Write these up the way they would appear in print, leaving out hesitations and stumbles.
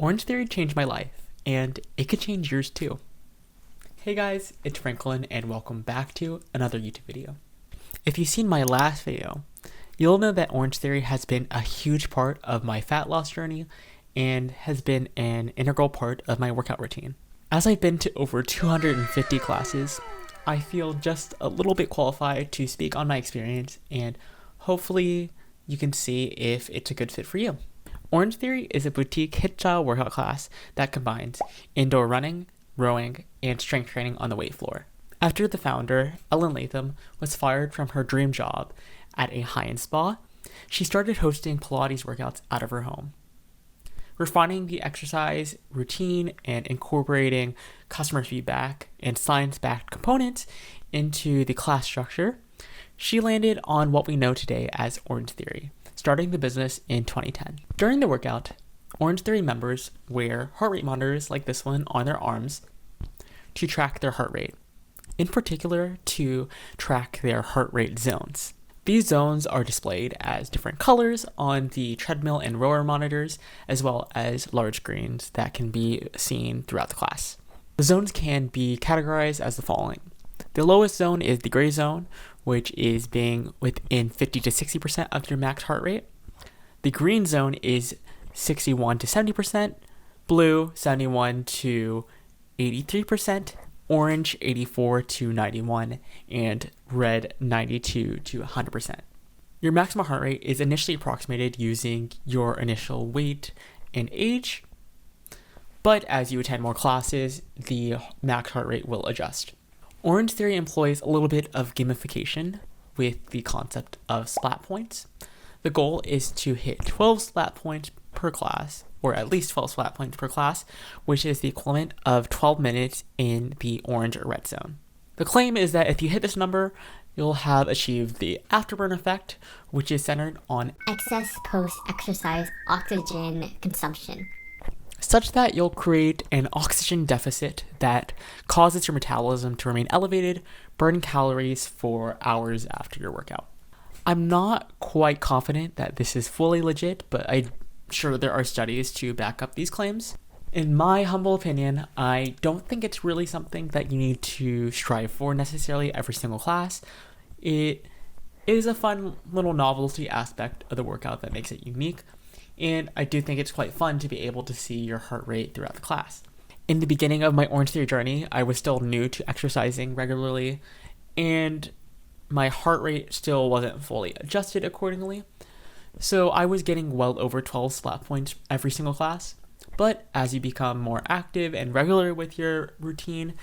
OrangeTheory changed my life, and it could change yours too. Hey guys, it's Franklin, and welcome back to another YouTube video. If you've seen my last video, you'll know that OrangeTheory has been a huge part of my fat loss journey and has been an integral part of my workout routine. As I've been to over 250 classes, I feel just a little bit qualified to speak on my experience, and hopefully you can see if it's a good fit for you. OrangeTheory is a boutique HIIT-style workout class that combines indoor running, rowing, and strength training on the weight floor. After the founder, Ellen Latham, was fired from her dream job at a high-end spa, she started hosting Pilates workouts out of her home. Refining the exercise routine and incorporating customer feedback and science-backed components into the class structure, she landed on what we know today as OrangeTheory, starting the business in 2010. During the workout, OrangeTheory members wear heart rate monitors like this one on their arms to track their heart rate, in particular to track their heart rate zones. These zones are displayed as different colors on the treadmill and rower monitors, as well as large screens that can be seen throughout the class. The zones can be categorized as the following. The lowest zone is the gray zone, which is being within 50 to 60% of your max heart rate. The green zone is 61 to 70%, blue 71 to 83%, orange 84 to 91, and red 92 to 100%. Your maximum heart rate is initially approximated using your initial weight and age, but as you attend more classes, the max heart rate will adjust. OrangeTheory employs a little bit of gamification with the concept of splat points. The goal is to hit 12 splat points per class, or at least 12 splat points per class, which is the equivalent of 12 minutes in the orange or red zone. The claim is that if you hit this number, you'll have achieved the afterburn effect, which is centered on excess post-exercise oxygen consumption, such that you'll create an oxygen deficit that causes your metabolism to remain elevated, burn calories for hours after your workout. I'm not quite confident that this is fully legit, but I'm sure there are studies to back up these claims. In my humble opinion, I don't think it's really something that you need to strive for necessarily every single class. It is a fun little novelty aspect of the workout that makes it unique, and I do think it's quite fun to be able to see your heart rate throughout the class. In the beginning of my OrangeTheory journey, I was still new to exercising regularly, and my heart rate still wasn't fully adjusted accordingly. So I was getting well over 12 splat points every single class. But as you become more active and regular with your routine,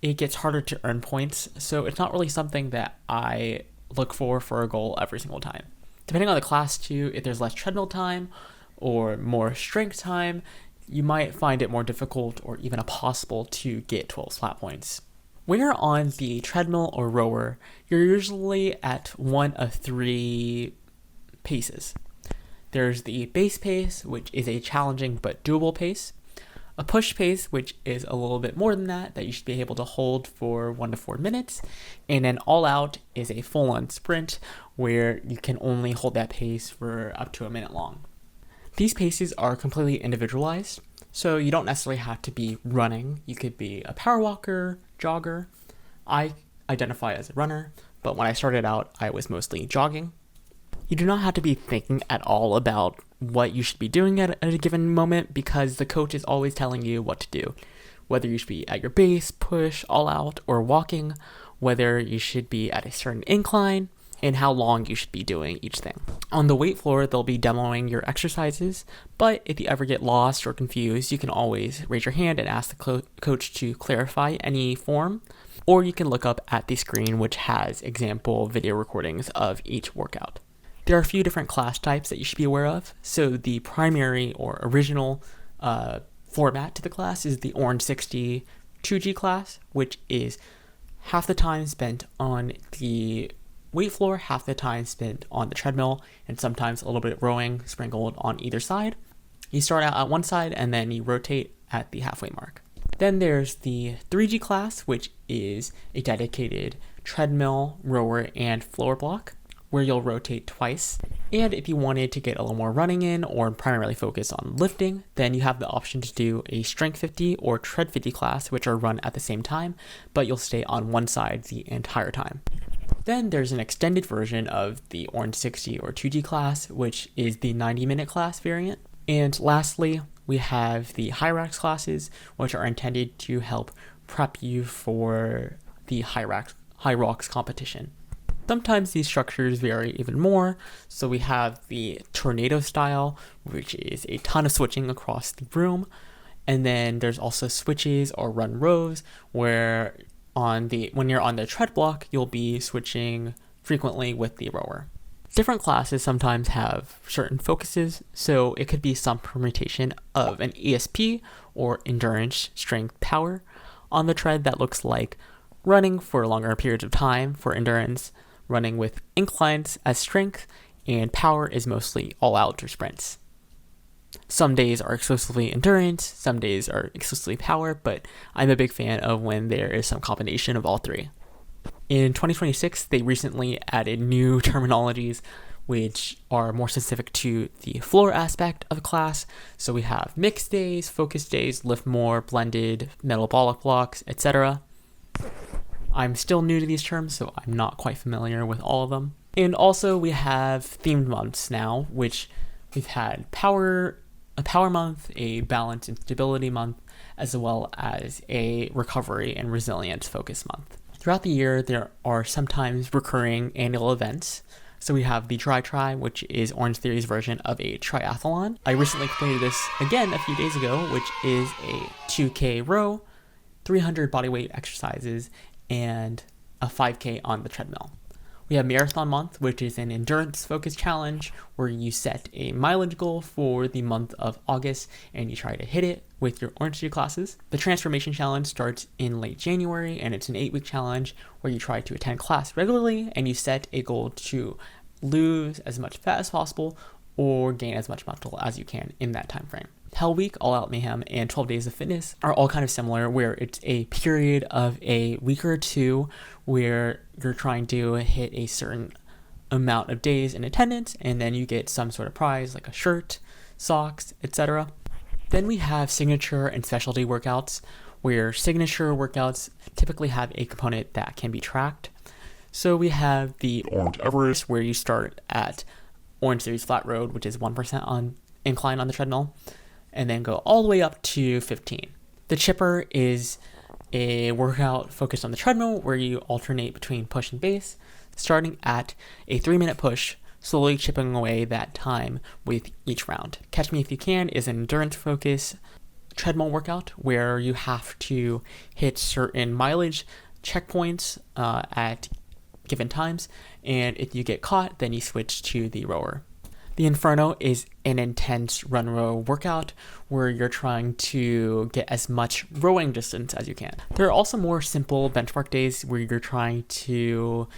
it gets harder to earn points. So it's not really something that I look for a goal every single time. Depending on the class too, if there's less treadmill time or more strength time, you might find it more difficult or even impossible to get 12 splat points. When you're on the treadmill or rower, you're usually at one of three paces. There's the base pace, which is a challenging but doable pace, a push pace, which is a little bit more than that you should be able to hold for 1 to 4 minutes, and then all out is a full-on sprint where you can only hold that pace for up to a minute long. These paces are completely individualized, so you don't necessarily have to be running. You could be a power walker, jogger. I identify as a runner, but when I started out, I was mostly jogging. You do not have to be thinking at all about what you should be doing at a given moment because the coach is always telling you what to do. Whether you should be at your base, push, all out, or walking, whether you should be at a certain incline, and how long you should be doing each thing. On the weight floor, they'll be demoing your exercises, but if you ever get lost or confused, you can always raise your hand and ask the coach to clarify any form, or you can look up at the screen which has example video recordings of each workout. There are a few different class types that you should be aware of. So the primary or original format to the class is the Orange 2G class, which is half the time spent on the weight floor, half the time spent on the treadmill, and sometimes a little bit of rowing sprinkled on either side. You start out at one side and then you rotate at the halfway mark. Then there's the 3G class, which is a dedicated treadmill, rower, and floor block. where you'll rotate twice. And if you wanted to get a little more running in or primarily focus on lifting, then you have the option to do a strength 50 or tread 50 class, which are run at the same time, but you'll stay on one side the entire time. Then there's an extended version of the Orange 60 or 2G class, which is the 90-minute class variant. And lastly, we have the Hyrax classes, which are intended to help prep you for the Hyrox competition. Sometimes these structures vary even more. So we have the tornado style, which is a ton of switching across the room. And then there's also switches or run rows where when you're on the tread block, you'll be switching frequently with the rower. Different classes sometimes have certain focuses, so it could be some permutation of an ESP or endurance strength power on the tread that looks like running for longer periods of time for endurance, running with inclines as strength, and power is mostly all out or sprints. Some days are exclusively endurance, some days are exclusively power, but I'm a big fan of when there is some combination of all three. In 2026, they recently added new terminologies which are more specific to the floor aspect of a class. So we have mixed days, focus days, lift more, blended, metabolic blocks, etc. I'm still new to these terms, so I'm not quite familiar with all of them. And also we have themed months now, which we've had a power month, a balance and stability month, as well as a recovery and resilience focus month. Throughout the year, there are sometimes recurring annual events. So we have the Dry Tri, which is OrangeTheory's version of a triathlon. I recently completed this again a few days ago, which is a 2K row, 300 bodyweight exercises, and a 5K on the treadmill. We have Marathon Month, which is an endurance-focused challenge where you set a mileage goal for the month of August and you try to hit it with your OrangeTheory classes. The Transformation Challenge starts in late January and it's an 8-week challenge where you try to attend class regularly and you set a goal to lose as much fat as possible or gain as much muscle as you can in that time frame. Hell Week, All Out Mayhem, and 12 Days of Fitness are all kind of similar, where it's a period of a week or two where you're trying to hit a certain amount of days in attendance, and then you get some sort of prize like a shirt, socks, etc. Then we have signature and specialty workouts, where signature workouts typically have a component that can be tracked. So we have the Orange Everest, where you start at OrangeTheory's flat road, which is 1% on incline on the treadmill, and then go all the way up to 15. The Chipper is a workout focused on the treadmill where you alternate between push and base, starting at a 3-minute push, slowly chipping away that time with each round. Catch Me If You Can is an endurance focus treadmill workout where you have to hit certain mileage checkpoints at given times, and if you get caught, then you switch to the rower. The Inferno is an intense run row workout where you're trying to get as much rowing distance as you can. There are also more simple benchmark days where you're trying to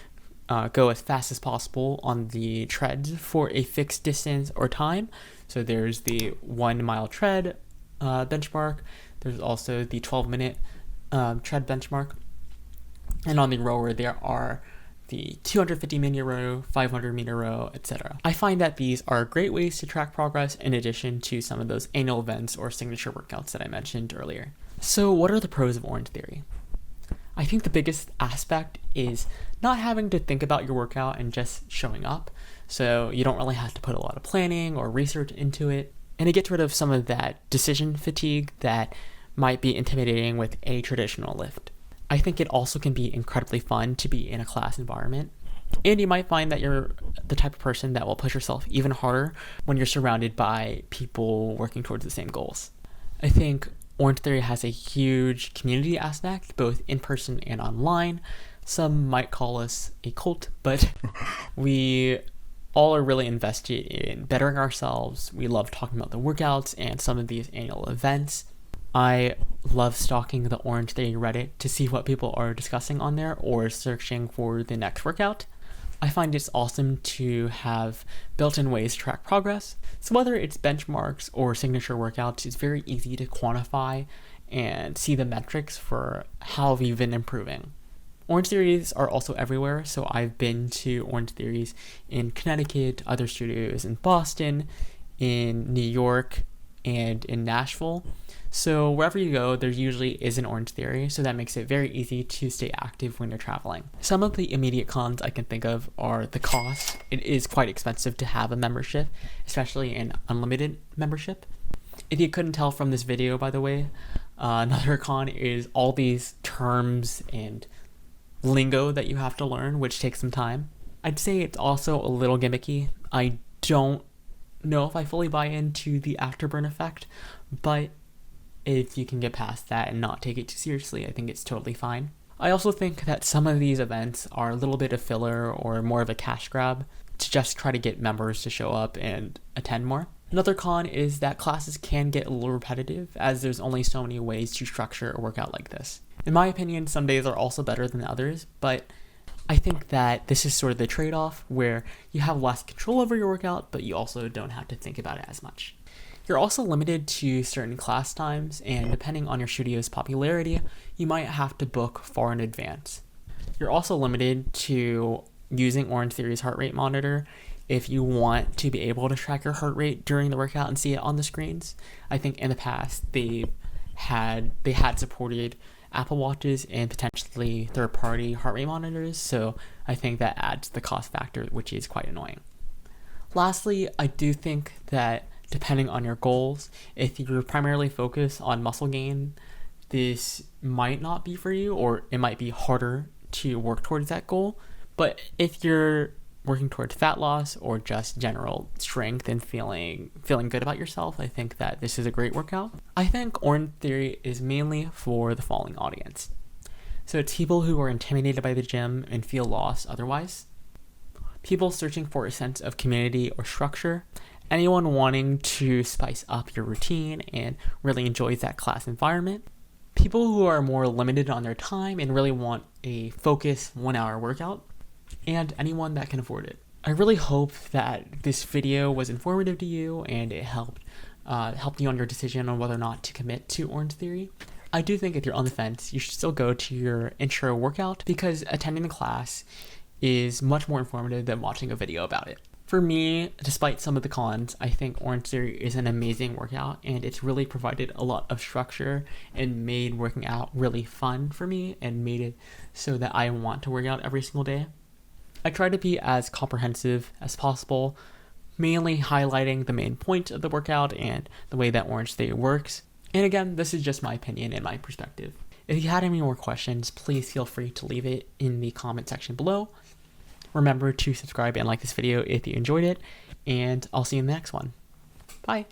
go as fast as possible on the treads for a fixed distance or time. So there's the 1 mile tread benchmark. There's also the 12-minute tread benchmark. And on the rower, there are the 250-meter row, 500-meter row, etc. I find that these are great ways to track progress in addition to some of those annual events or signature workouts that I mentioned earlier. So what are the pros of OrangeTheory? I think the biggest aspect is not having to think about your workout and just showing up. So you don't really have to put a lot of planning or research into it. And it gets rid of some of that decision fatigue that might be intimidating with a traditional lift. I think it also can be incredibly fun to be in a class environment. And you might find that you're the type of person that will push yourself even harder when you're surrounded by people working towards the same goals. I think OrangeTheory has a huge community aspect, both in person and online. Some might call us a cult, but we all are really invested in bettering ourselves. We love talking about the workouts and some of these annual events. I love stalking the OrangeTheory Reddit to see what people are discussing on there or searching for the next workout. I find it's awesome to have built-in ways to track progress. So whether it's benchmarks or signature workouts, it's very easy to quantify and see the metrics for how we've been improving. Orange Theories are also everywhere, so I've been to Orange Theories in Connecticut, other studios in Boston, in New York, and in Nashville. So wherever you go, there usually is an Orange Theory, so that makes it very easy to stay active when you're traveling. Some of the immediate cons I can think of are the cost. It is quite expensive to have a membership, especially an unlimited membership. If you couldn't tell from this video, by the way, another con is all these terms and lingo that you have to learn, which takes some time. I'd say it's also a little gimmicky. I don't know if I fully buy into the afterburn effect, but if you can get past that and not take it too seriously, I think it's totally fine. I also think that some of these events are a little bit of filler or more of a cash grab to just try to get members to show up and attend more. Another con is that classes can get a little repetitive, as there's only so many ways to structure a workout like this. In my opinion, some days are also better than others, but I think that this is sort of the trade-off where you have less control over your workout, but you also don't have to think about it as much. You're also limited to certain class times, and depending on your studio's popularity, you might have to book far in advance. You're also limited to using Orange Theory's heart rate monitor if you want to be able to track your heart rate during the workout and see it on the screens. I think in the past they had supported Apple Watches and potentially third-party heart rate monitors, so I think that adds the cost factor, which is quite annoying. Lastly, I do think that depending on your goals, if you're primarily focused on muscle gain, this might not be for you, or it might be harder to work towards that goal. But if you're working towards fat loss or just general strength and feeling good about yourself, I think that this is a great workout. I think Orange Theory is mainly for the following audience. So it's people who are intimidated by the gym and feel lost otherwise, people searching for a sense of community or structure, anyone wanting to spice up your routine and really enjoys that class environment, people who are more limited on their time and really want a focused 1 hour workout, and anyone that can afford it. I really hope that this video was informative to you and it helped you on your decision on whether or not to commit to Orange Theory. I do think if you're on the fence, you should still go to your intro workout, because attending the class is much more informative than watching a video about it. For me, despite some of the cons, I think Orange Theory is an amazing workout, and it's really provided a lot of structure and made working out really fun for me and made it so that I want to work out every single day. I try to be as comprehensive as possible, mainly highlighting the main point of the workout and the way that Orange Theory works. And again, this is just my opinion and my perspective. If you had any more questions, please feel free to leave it in the comment section below. Remember to subscribe and like this video if you enjoyed it, and I'll see you in the next one. Bye!